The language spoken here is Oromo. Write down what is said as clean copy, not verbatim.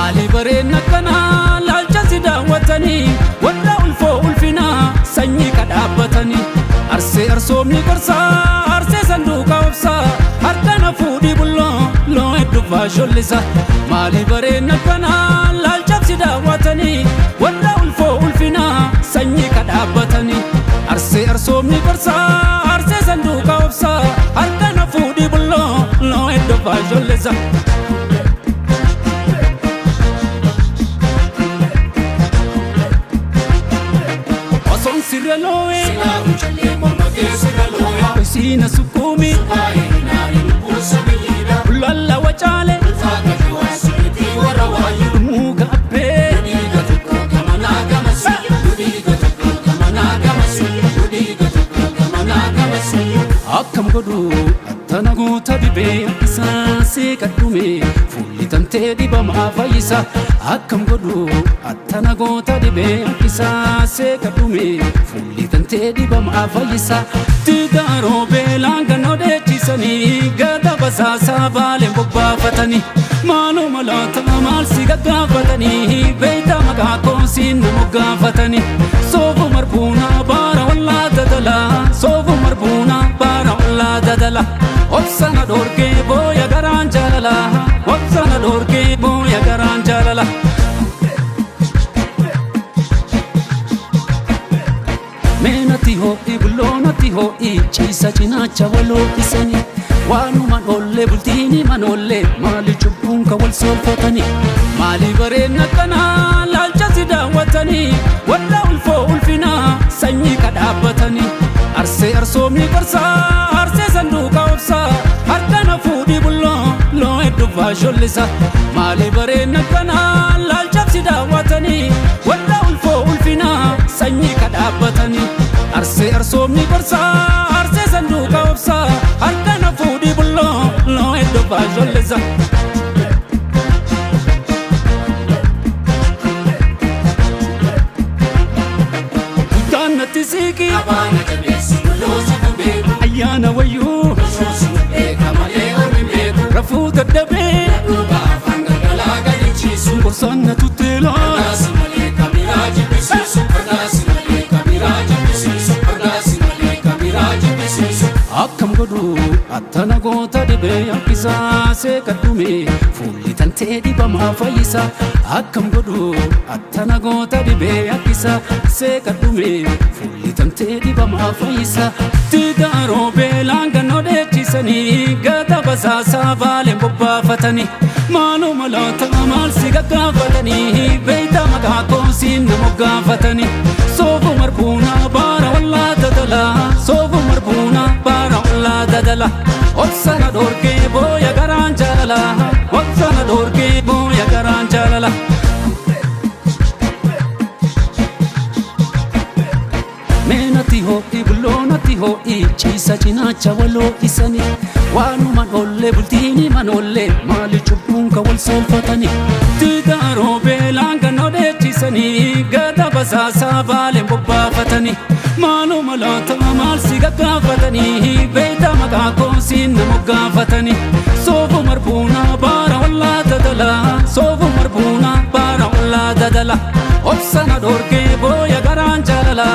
Maali bareedna kana laalcha si daawwatanii warra ulfoo ulfina sanyii kadhaabbatanii arsee arsoomni qorsaa arsee sanduuqa obsaa harkana fuudhii bulloo loo hedduufaa shollisa Maali bareedna kana laalcha si daawwatanii warra ulfoo ulfina sanyii kadhaabbatanii arsee arsoomni qorsaa arsee sanduuqa obsaa harkana fuudhii bulloo loo hedduufaa shollisa Siraloe, Sina sukumi, Lalla wachale, Mugabe, Akkam godhu attanagoota dhibee isaa seeqadhume fuulli tantee dhibamaa fayyisa Akkam godhu attanagoota dhibee isaa seeqadhume fuulli tantee dhibamaa fayyisa Tigaaroo beelaan gannoo dheechisanii gada basaasaa baaleen bobbaafatanii Maaluma laata maal si gaggaafatanii beeyta maqaa koosiin nama gaafatanii Soofu marbuunaa baara wallaa dadalaa Soofu marbuunaa baara wallaa dadala Obsana dorgee booya garaan jaalala Obsana dorgee booya garaan jaalala Meenatti ho'i bulloonatti ho'i ciisa cinaacha waloo isanii Waanuma dhoollee bultiini manoollee maali cubbuun ka wal soolfatanii Maali bareedna kana laalcha si daawwatanii warra ulfoo ulfina sanyii kadhaabbatanii Arsee arsoomni qorsaa arsee sanduuqa obsaa harkana fuudhii bulloo loo hedduufaa shollisa Maali bareedna kana laalcha si daawwatanii warra ulfoo ulfina sanyii kadhaabbatanii Arsee arsoomni qorsaa arsee sanduuqa obsaa harkana fuudhii bulloo loo hedduufaa shollisa Gaannatti siiqii Abaana jabeessi bulloosi kubeeku Ayyaana wayyuu Bashoosi beeka malee ormi beeku Rafuu daddabee Duuba afaan galgalaa galichiisu Qorsaanna tutteelaa Bardaasi malee kabiraa jibbisiisu Bardaasi malee kabiraa jibbisiisu Bardaasi malee kabiraa jibbisiisu Akkam godhu attanagoota dhibee yakkisaa seeqadhume fuulli tantee dhibamaa fayyisa Akkam godhu attanagoota dhibee yakkisaa seeqadhume fuulli tantee dhibamaa fayyisa Tigaaroo beelaan gannoo dheechisanii gada basaasaa baaleen bobbaafatanii Maaluma laata maal si gaggaafatanii beeyta maqaa koosiin nama gaafatanii Soofu marbuunaa baara wallaa dadalaa Soofu marbuunaa baara wallaa dadala Obsana dorgee booya garaan jaalala Obsana dorgee booya garaan jaalala Meenatti ho'i bulloonatti ho'i ciisa cinaacha waloo isanii Waanuma dhoollee bultiini manoollee maali cubbuun ka wal soolfatanii Tigaaroo beelaan gannoo dheechisanii gada basaasaa baaleen bobbaafatanii Maaluma laata maal si gaggaafatanii beeyta maqaa koosiin nama gaafatanii Soofu marbuunaa baara wallaa dadalaa Soofu marbuunaa baara wallaa dadala Obsana dorgee booya garaan jaalala